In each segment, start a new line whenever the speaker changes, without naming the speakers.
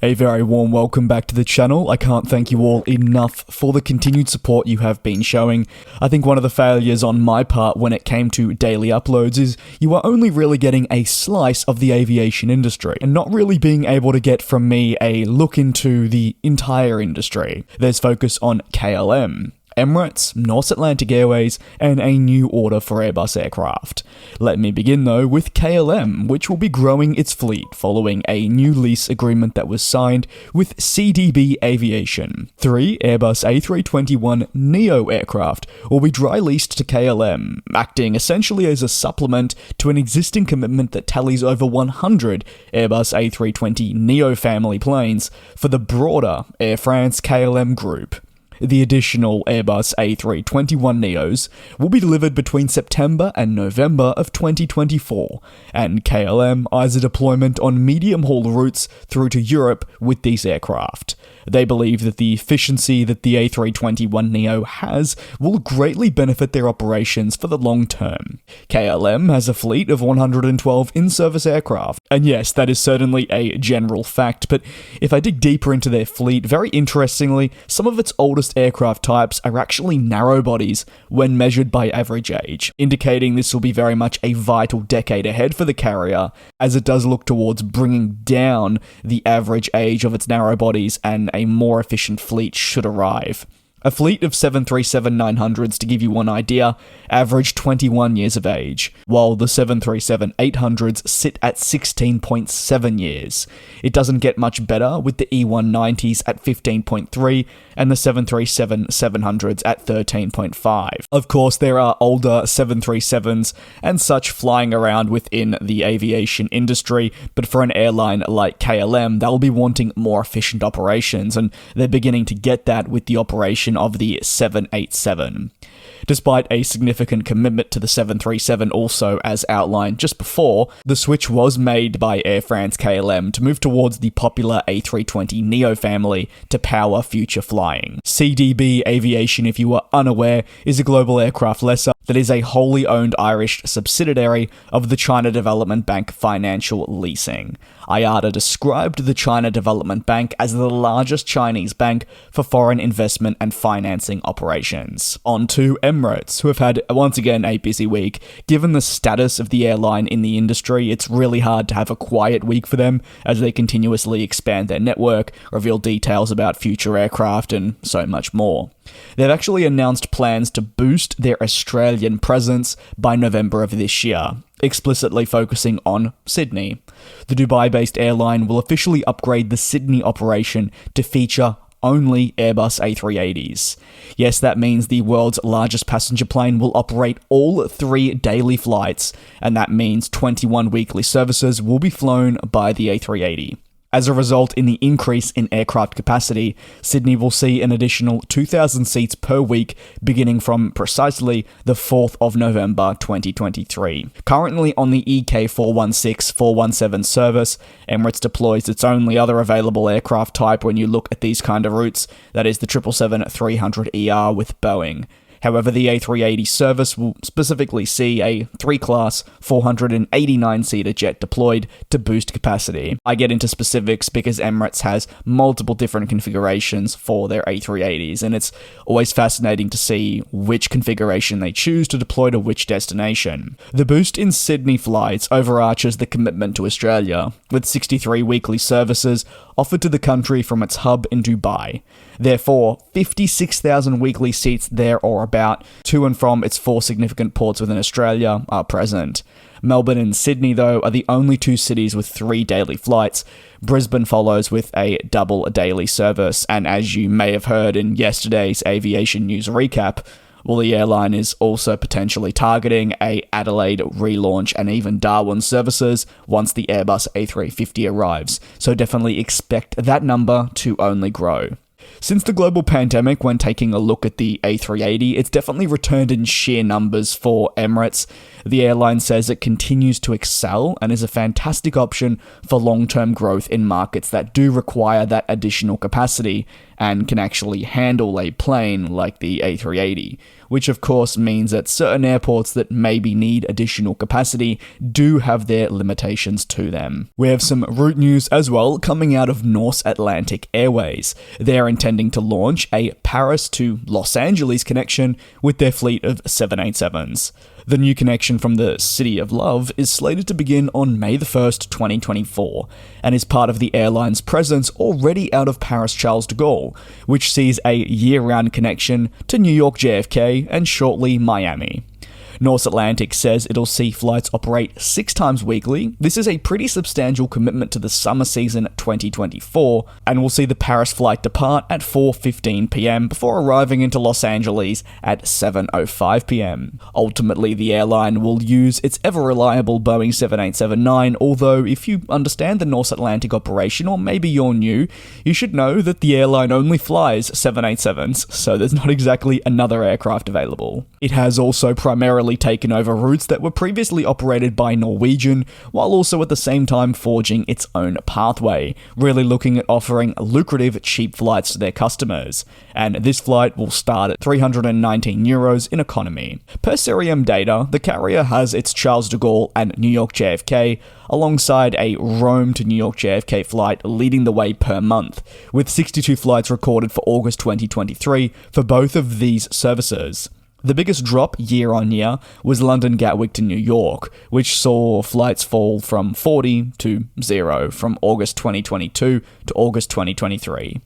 A very warm welcome back to the channel. I can't thank you all enough for the continued support you have been showing. I think one of the failures on my part when it came to daily uploads is you are only really getting a slice of the aviation industry and not really being able to get from me a look into the entire industry. There's focus on KLM, Emirates, Norse Atlantic Airways, and a new order for Airbus aircraft. Let me begin though with KLM, which will be growing its fleet following a new lease agreement that was signed with CDB Aviation. 3 Airbus A380 aircraft will be dry leased to KLM, acting essentially as a supplement to an existing commitment that tallies over 100 Airbus A320neo family planes for the broader Air France KLM group. The additional Airbus A321neos will be delivered between September and November of 2024, and KLM eyes a deployment on medium-haul routes through to Europe with these aircraft. They believe that the efficiency that the A321neo has will greatly benefit their operations for the long term. KLM has a fleet of 112 in-service aircraft, and yes, that is certainly a general fact, but if I dig deeper into their fleet, very interestingly, some of its oldest aircraft types are actually narrow bodies when measured by average age, indicating this will be very much a vital decade ahead for the carrier, as it does look towards bringing down the average age of its narrow bodies and a more efficient fleet should arrive. A fleet of 737-900s, to give you one idea, average 21 years of age, while the 737-800s sit at 16.7 years. It doesn't get much better with the E190s at 15.3 and the 737-700s at 13.5. Of course, there are older 737s and such flying around within the aviation industry, but for an airline like KLM, they'll be wanting more efficient operations, and they're beginning to get that with the operation of the 787. Despite a significant commitment to the 737 also as outlined just before, the switch was made by Air France KLM to move towards the popular A320neo family to power future flying. CDB Aviation, if you are unaware, is a global aircraft lessor that is a wholly owned Irish subsidiary of the China Development Bank Financial Leasing. IATA described the China Development Bank as the largest Chinese bank for foreign investment and financing operations. On to Emirates, who have had, once again, a busy week. Given the status of the airline in the industry, it's really hard to have a quiet week for them as they continuously expand their network, reveal details about future aircraft, and so much more. They've actually announced plans to boost their Australian presence by November of this year, explicitly focusing on Sydney. The Dubai-based airline will officially upgrade the Sydney operation to feature only Airbus A380s. Yes, that means the world's largest passenger plane will operate all 3 daily flights, and that means 21 weekly services will be flown by the A380. As a result, in the increase in aircraft capacity, Sydney will see an additional 2,000 seats per week beginning from precisely the 4th of November 2023. Currently on the EK416-417 service, Emirates deploys its only other available aircraft type when you look at these kind of routes, that is the 777-300ER with Boeing. However, the A380 service will specifically see a 3-class 489-seater jet deployed to boost capacity. I get into specifics because Emirates has multiple different configurations for their A380s, and it's always fascinating to see which configuration they choose to deploy to which destination. The boost in Sydney flights overarches the commitment to Australia, with 63 weekly services offered to the country from its hub in Dubai. Therefore, 56,000 weekly seats there or about to and from its 4 significant ports within Australia are present. Melbourne and Sydney, though, are the only 2 cities with 3 daily flights. Brisbane follows with a double daily service, and as you may have heard in yesterday's aviation news recap, well, the airline is also potentially targeting a Adelaide relaunch and even Darwin services once the Airbus A350 arrives, so definitely expect that number to only grow. Since the global pandemic, when taking a look at the A380, it's definitely returned in sheer numbers for Emirates. The airline says it continues to excel and is a fantastic option for long-term growth in markets that do require that additional capacity and can actually handle a plane like the A380, which of course means that certain airports that maybe need additional capacity do have their limitations to them. We have some route news as well coming out of Norse Atlantic Airways. They're intending to launch a Paris to Los Angeles connection with their fleet of 787s. The new connection from the City of Love is slated to begin on May the 1st, 2024, and is part of the airline's presence already out of Paris Charles de Gaulle, which sees a year-round connection to New York JFK and shortly Miami. Norse Atlantic says it'll see flights operate 6 times weekly. This is a pretty substantial commitment to the summer season 2024, and we'll see the Paris flight depart at 4:15 p.m. before arriving into Los Angeles at 7:05 p.m. Ultimately, the airline will use its ever-reliable Boeing 787-9, although if you understand the Norse Atlantic operation, or maybe you're new, you should know that the airline only flies 787s, so there's not exactly another aircraft available. It has also primarily taken over routes that were previously operated by Norwegian, while also at the same time forging its own pathway, really looking at offering lucrative cheap flights to their customers. And this flight will start at €319 in economy. Per Cirium data, the carrier has its Charles de Gaulle and New York JFK, alongside a Rome to New York JFK flight leading the way per month, with 62 flights recorded for August 2023 for both of these services. The biggest drop year on year was London Gatwick to New York, which saw flights fall from 40 to 0 from August 2022 to August 2023.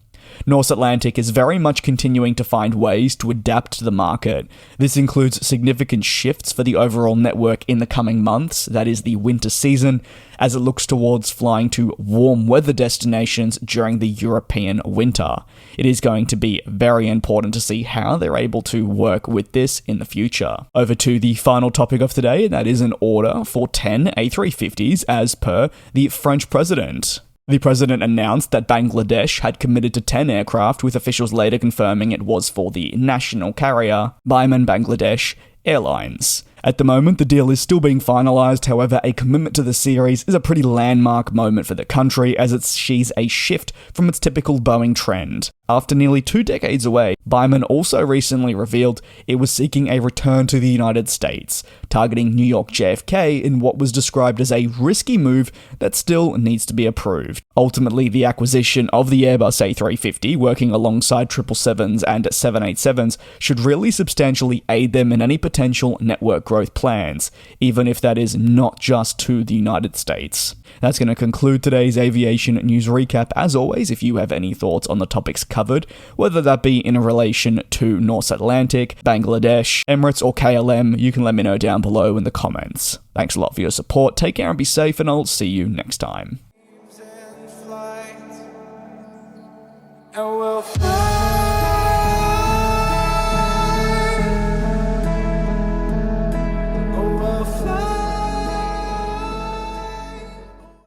Norse Atlantic is very much continuing to find ways to adapt to the market. This includes significant shifts for the overall network in the coming months, that is the winter season, as it looks towards flying to warm weather destinations during the European winter. It is going to be very important to see how they're able to work with this in the future. Over to the final topic of today, and that is an order for 10 A350s as per the French president. The president announced that Bangladesh had committed to 10 aircraft, with officials later confirming it was for the national carrier, Biman Bangladesh Airlines. At the moment, the deal is still being finalised, however, a commitment to the series is a pretty landmark moment for the country, as it sees a shift from its typical Boeing trend. After nearly 2 decades away, Biman also recently revealed it was seeking a return to the United States, targeting New York JFK in what was described as a risky move that still needs to be approved. Ultimately, the acquisition of the Airbus A350, working alongside 777s and 787s, should really substantially aid them in any potential network growth plans, even if that is not just to the United States. That's going to conclude today's aviation news recap. As always, if you have any thoughts on the topics covered, whether that be in relation to Norse Atlantic, Bangladesh, Emirates, or KLM, you can let me know down below in the comments. Thanks a lot for your support, take care and be safe, and I'll see you next time. And we'll fly.